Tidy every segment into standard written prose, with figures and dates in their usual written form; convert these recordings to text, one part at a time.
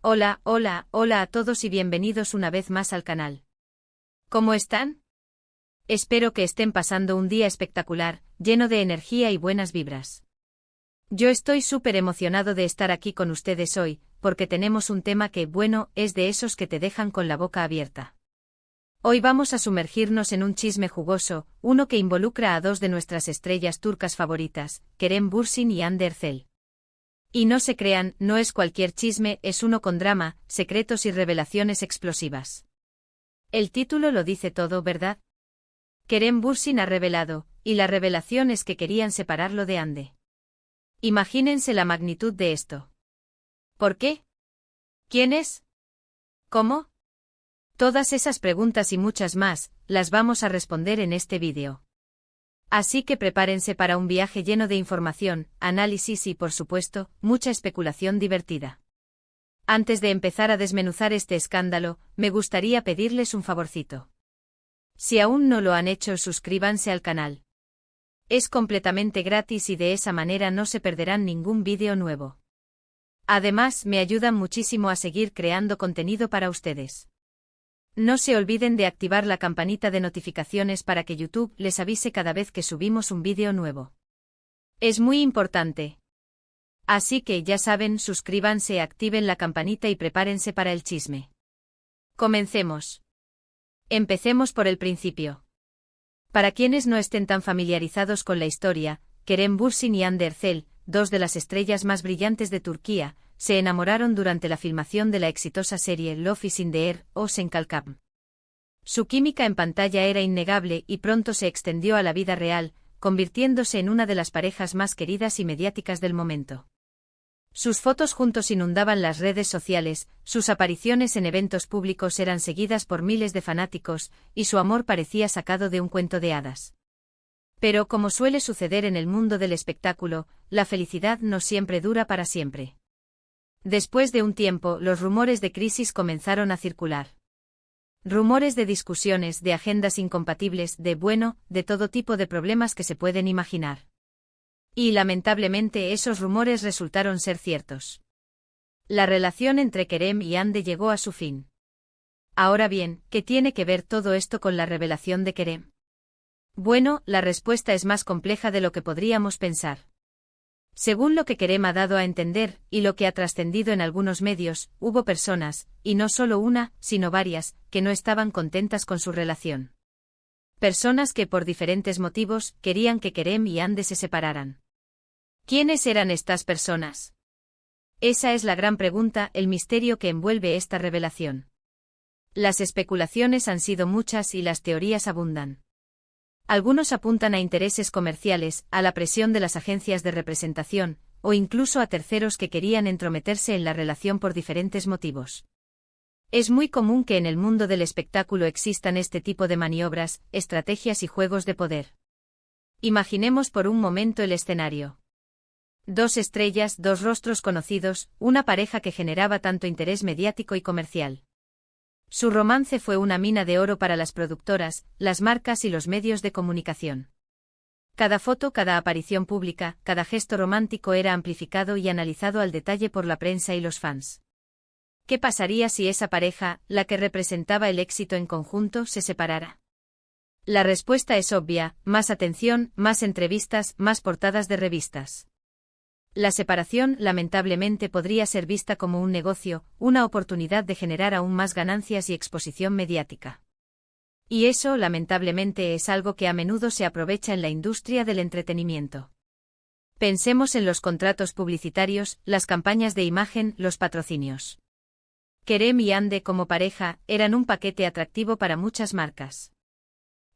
Hola, hola, hola a todos y bienvenidos una vez más al canal. ¿Cómo están? Espero que estén pasando un día espectacular, lleno de energía y buenas vibras. Yo estoy súper emocionado de estar aquí con ustedes hoy, porque tenemos un tema que, bueno, es de esos que te dejan con la boca abierta. Hoy vamos a sumergirnos en un chisme jugoso, uno que involucra a dos de nuestras estrellas turcas favoritas, Kerem Bürsin y Hande Erçel. Y no se crean, no es cualquier chisme, es uno con drama, secretos y revelaciones explosivas. El título lo dice todo, ¿verdad? Kerem Bürsin ha revelado, y la revelación es que querían separarlo de Hande. Imagínense la magnitud de esto. ¿Por qué? ¿Quién es? ¿Cómo? Todas esas preguntas y muchas más, las vamos a responder en este vídeo. Así que prepárense para un viaje lleno de información, análisis y, por supuesto, mucha especulación divertida. Antes de empezar a desmenuzar este escándalo, me gustaría pedirles un favorcito. Si aún no lo han hecho, suscríbanse al canal. Es completamente gratis y de esa manera no se perderán ningún vídeo nuevo. Además, me ayudan muchísimo a seguir creando contenido para ustedes. No se olviden de activar la campanita de notificaciones para que YouTube les avise cada vez que subimos un vídeo nuevo. Es muy importante. Así que ya saben, suscríbanse, activen la campanita y prepárense para el chisme. Comencemos. Empecemos por el principio. Para quienes no estén tan familiarizados con la historia, Kerem Bürsin y Hande Erçel, dos de las estrellas más brillantes de Turquía, se enamoraron durante la filmación de la exitosa serie Love is in the Air o Sen Kalkam. Su química en pantalla era innegable y pronto se extendió a la vida real, convirtiéndose en una de las parejas más queridas y mediáticas del momento. Sus fotos juntos inundaban las redes sociales, sus apariciones en eventos públicos eran seguidas por miles de fanáticos, y su amor parecía sacado de un cuento de hadas. Pero como suele suceder en el mundo del espectáculo, la felicidad no siempre dura para siempre. Después de un tiempo, los rumores de crisis comenzaron a circular. Rumores de discusiones, de agendas incompatibles, de todo tipo de problemas que se pueden imaginar. Y lamentablemente esos rumores resultaron ser ciertos. La relación entre Kerem y Hande llegó a su fin. Ahora bien, ¿qué tiene que ver todo esto con la revelación de Kerem? Bueno, la respuesta es más compleja de lo que podríamos pensar. Según lo que Kerem ha dado a entender, y lo que ha trascendido en algunos medios, hubo personas, y no solo una, sino varias, que no estaban contentas con su relación. Personas que por diferentes motivos, querían que Kerem y Hande se separaran. ¿Quiénes eran estas personas? Esa es la gran pregunta, el misterio que envuelve esta revelación. Las especulaciones han sido muchas y las teorías abundan. Algunos apuntan a intereses comerciales, a la presión de las agencias de representación, o incluso a terceros que querían entrometerse en la relación por diferentes motivos. Es muy común que en el mundo del espectáculo existan este tipo de maniobras, estrategias y juegos de poder. Imaginemos por un momento el escenario. Dos estrellas, dos rostros conocidos, una pareja que generaba tanto interés mediático y comercial. Su romance fue una mina de oro para las productoras, las marcas y los medios de comunicación. Cada foto, cada aparición pública, cada gesto romántico era amplificado y analizado al detalle por la prensa y los fans. ¿Qué pasaría si esa pareja, la que representaba el éxito en conjunto, se separara? La respuesta es obvia: más atención, más entrevistas, más portadas de revistas. La separación, lamentablemente, podría ser vista como un negocio, una oportunidad de generar aún más ganancias y exposición mediática. Y eso, lamentablemente, es algo que a menudo se aprovecha en la industria del entretenimiento. Pensemos en los contratos publicitarios, las campañas de imagen, los patrocinios. Kerem y Hande como pareja eran un paquete atractivo para muchas marcas.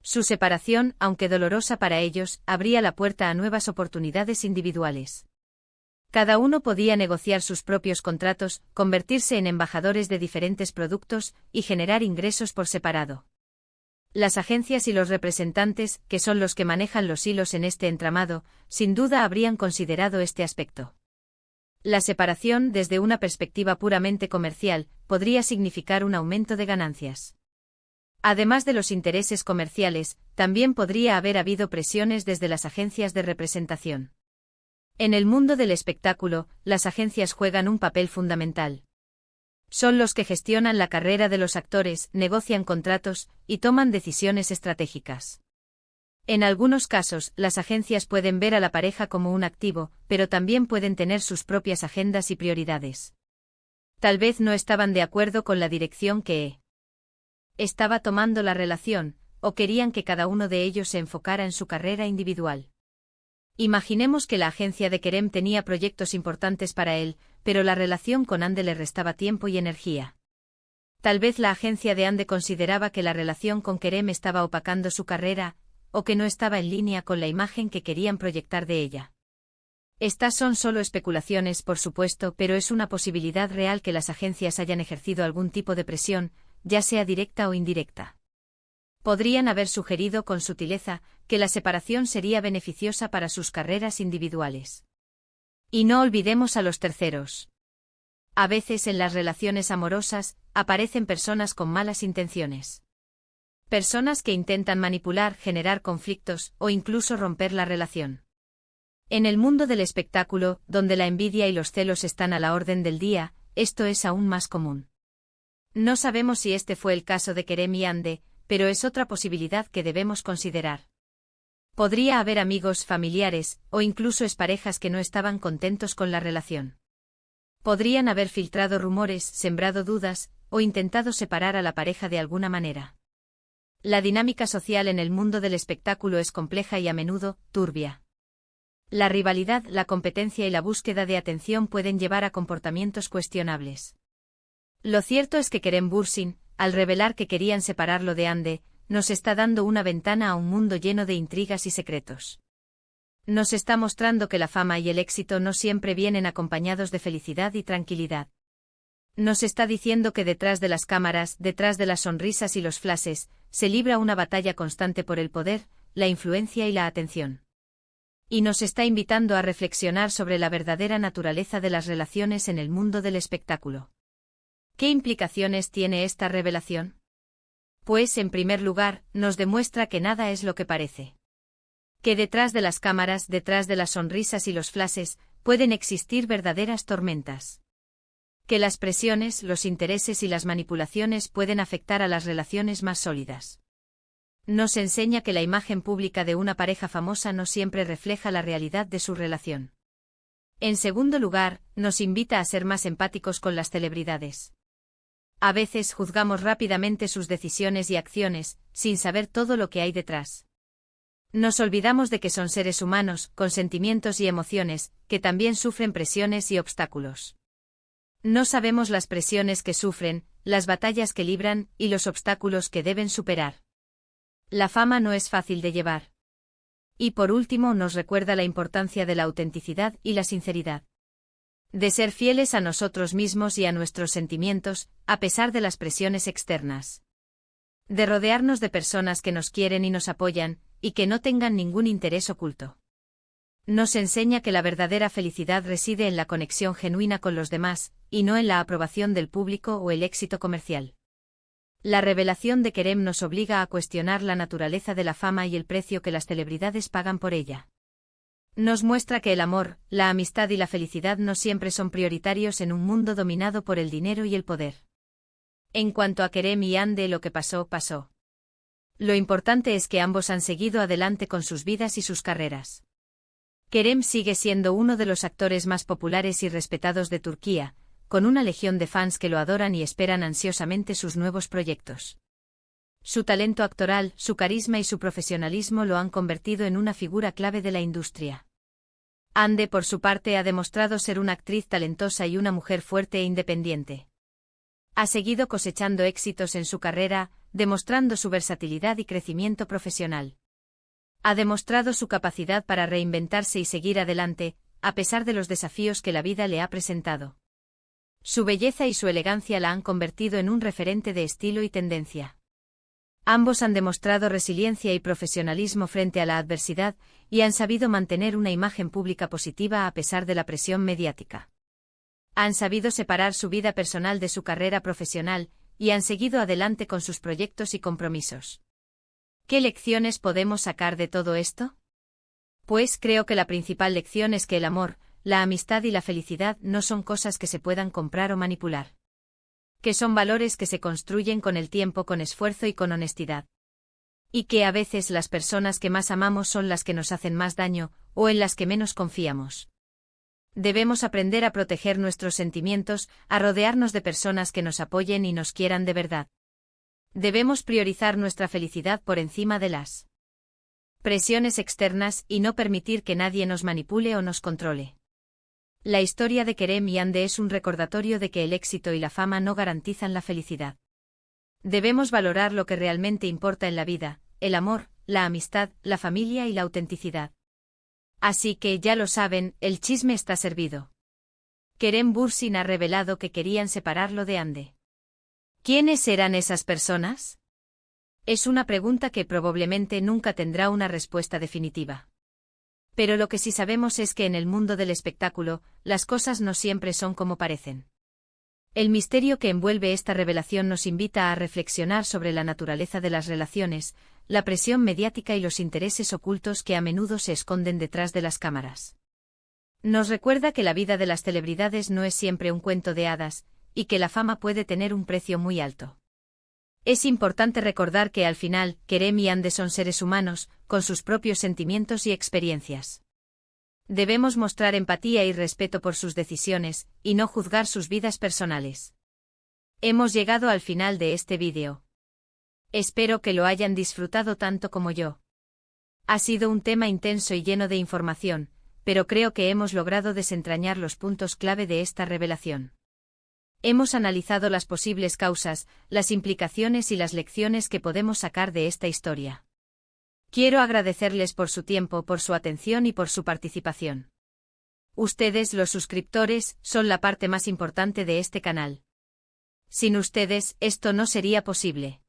Su separación, aunque dolorosa para ellos, abría la puerta a nuevas oportunidades individuales. Cada uno podía negociar sus propios contratos, convertirse en embajadores de diferentes productos y generar ingresos por separado. Las agencias y los representantes, que son los que manejan los hilos en este entramado, sin duda habrían considerado este aspecto. La separación, desde una perspectiva puramente comercial, podría significar un aumento de ganancias. Además de los intereses comerciales, también podría haber habido presiones desde las agencias de representación. En el mundo del espectáculo, las agencias juegan un papel fundamental. Son los que gestionan la carrera de los actores, negocian contratos y toman decisiones estratégicas. En algunos casos, las agencias pueden ver a la pareja como un activo, pero también pueden tener sus propias agendas y prioridades. Tal vez no estaban de acuerdo con la dirección que estaba tomando la relación, o querían que cada uno de ellos se enfocara en su carrera individual. Imaginemos que la agencia de Kerem tenía proyectos importantes para él, pero la relación con Ande le restaba tiempo y energía. Tal vez la agencia de Ande consideraba que la relación con Kerem estaba opacando su carrera, o que no estaba en línea con la imagen que querían proyectar de ella. Estas son solo especulaciones, por supuesto, pero es una posibilidad real que las agencias hayan ejercido algún tipo de presión, ya sea directa o indirecta. Podrían haber sugerido con sutileza que la separación sería beneficiosa para sus carreras individuales. Y no olvidemos a los terceros. A veces en las relaciones amorosas aparecen personas con malas intenciones. Personas que intentan manipular, generar conflictos o incluso romper la relación. En el mundo del espectáculo, donde la envidia y los celos están a la orden del día, esto es aún más común. No sabemos si este fue el caso de Kerem y Ande, pero es otra posibilidad que debemos considerar. Podría haber amigos, familiares, o incluso exparejas que no estaban contentos con la relación. Podrían haber filtrado rumores, sembrado dudas, o intentado separar a la pareja de alguna manera. La dinámica social en el mundo del espectáculo es compleja y a menudo, turbia. La rivalidad, la competencia y la búsqueda de atención pueden llevar a comportamientos cuestionables. Lo cierto es que Kerem Bürsin, al revelar que querían separarlo de Ande, nos está dando una ventana a un mundo lleno de intrigas y secretos. Nos está mostrando que la fama y el éxito no siempre vienen acompañados de felicidad y tranquilidad. Nos está diciendo que detrás de las cámaras, detrás de las sonrisas y los flashes, se libra una batalla constante por el poder, la influencia y la atención. Y nos está invitando a reflexionar sobre la verdadera naturaleza de las relaciones en el mundo del espectáculo. ¿Qué implicaciones tiene esta revelación? Pues, en primer lugar, nos demuestra que nada es lo que parece. Que detrás de las cámaras, detrás de las sonrisas y los flashes, pueden existir verdaderas tormentas. Que las presiones, los intereses y las manipulaciones pueden afectar a las relaciones más sólidas. Nos enseña que la imagen pública de una pareja famosa no siempre refleja la realidad de su relación. En segundo lugar, nos invita a ser más empáticos con las celebridades. A veces juzgamos rápidamente sus decisiones y acciones, sin saber todo lo que hay detrás. Nos olvidamos de que son seres humanos, con sentimientos y emociones, que también sufren presiones y obstáculos. No sabemos las presiones que sufren, las batallas que libran y los obstáculos que deben superar. La fama no es fácil de llevar. Y por último nos recuerda la importancia de la autenticidad y la sinceridad. De ser fieles a nosotros mismos y a nuestros sentimientos, a pesar de las presiones externas. De rodearnos de personas que nos quieren y nos apoyan, y que no tengan ningún interés oculto. Nos enseña que la verdadera felicidad reside en la conexión genuina con los demás, y no en la aprobación del público o el éxito comercial. La revelación de Kerem nos obliga a cuestionar la naturaleza de la fama y el precio que las celebridades pagan por ella. Nos muestra que el amor, la amistad y la felicidad no siempre son prioritarios en un mundo dominado por el dinero y el poder. En cuanto a Kerem y Ande, lo que pasó, pasó. Lo importante es que ambos han seguido adelante con sus vidas y sus carreras. Kerem sigue siendo uno de los actores más populares y respetados de Turquía, con una legión de fans que lo adoran y esperan ansiosamente sus nuevos proyectos. Su talento actoral, su carisma y su profesionalismo lo han convertido en una figura clave de la industria. Ande, por su parte, ha demostrado ser una actriz talentosa y una mujer fuerte e independiente. Ha seguido cosechando éxitos en su carrera, demostrando su versatilidad y crecimiento profesional. Ha demostrado su capacidad para reinventarse y seguir adelante, a pesar de los desafíos que la vida le ha presentado. Su belleza y su elegancia la han convertido en un referente de estilo y tendencia. Ambos han demostrado resiliencia y profesionalismo frente a la adversidad, y han sabido mantener una imagen pública positiva a pesar de la presión mediática. Han sabido separar su vida personal de su carrera profesional, y han seguido adelante con sus proyectos y compromisos. ¿Qué lecciones podemos sacar de todo esto? Pues creo que la principal lección es que el amor, la amistad y la felicidad no son cosas que se puedan comprar o manipular. Que son valores que se construyen con el tiempo, con esfuerzo y con honestidad. Y que a veces las personas que más amamos son las que nos hacen más daño, o en las que menos confiamos. Debemos aprender a proteger nuestros sentimientos, a rodearnos de personas que nos apoyen y nos quieran de verdad. Debemos priorizar nuestra felicidad por encima de las presiones externas y no permitir que nadie nos manipule o nos controle. La historia de Kerem y Ande es un recordatorio de que el éxito y la fama no garantizan la felicidad. Debemos valorar lo que realmente importa en la vida: el amor, la amistad, la familia y la autenticidad. Así que, ya lo saben, el chisme está servido. Kerem Bürsin ha revelado que querían separarlo de Ande. ¿Quiénes eran esas personas? Es una pregunta que probablemente nunca tendrá una respuesta definitiva. Pero lo que sí sabemos es que en el mundo del espectáculo, las cosas no siempre son como parecen. El misterio que envuelve esta revelación nos invita a reflexionar sobre la naturaleza de las relaciones, la presión mediática y los intereses ocultos que a menudo se esconden detrás de las cámaras. Nos recuerda que la vida de las celebridades no es siempre un cuento de hadas, y que la fama puede tener un precio muy alto. Es importante recordar que al final, Kerem y Ande son seres humanos, con sus propios sentimientos y experiencias. Debemos mostrar empatía y respeto por sus decisiones, y no juzgar sus vidas personales. Hemos llegado al final de este vídeo. Espero que lo hayan disfrutado tanto como yo. Ha sido un tema intenso y lleno de información, pero creo que hemos logrado desentrañar los puntos clave de esta revelación. Hemos analizado las posibles causas, las implicaciones y las lecciones que podemos sacar de esta historia. Quiero agradecerles por su tiempo, por su atención y por su participación. Ustedes, los suscriptores, son la parte más importante de este canal. Sin ustedes, esto no sería posible.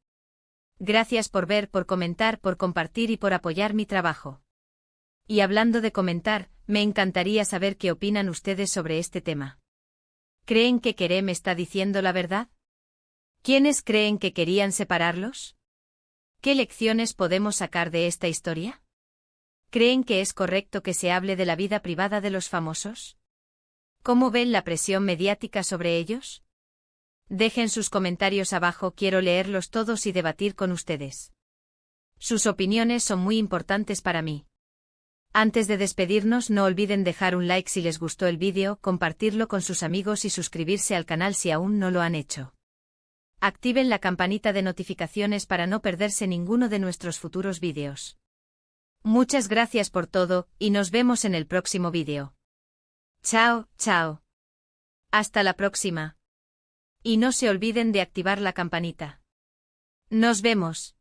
Gracias por ver, por comentar, por compartir y por apoyar mi trabajo. Y hablando de comentar, me encantaría saber qué opinan ustedes sobre este tema. ¿Creen que Kerem está diciendo la verdad? ¿Quiénes creen que querían separarlos? ¿Qué lecciones podemos sacar de esta historia? ¿Creen que es correcto que se hable de la vida privada de los famosos? ¿Cómo ven la presión mediática sobre ellos? Dejen sus comentarios abajo, quiero leerlos todos y debatir con ustedes. Sus opiniones son muy importantes para mí. Antes de despedirnos, no olviden dejar un like si les gustó el vídeo, compartirlo con sus amigos y suscribirse al canal si aún no lo han hecho. Activen la campanita de notificaciones para no perderse ninguno de nuestros futuros vídeos. Muchas gracias por todo, y nos vemos en el próximo vídeo. Chao, chao. Hasta la próxima. Y no se olviden de activar la campanita. Nos vemos.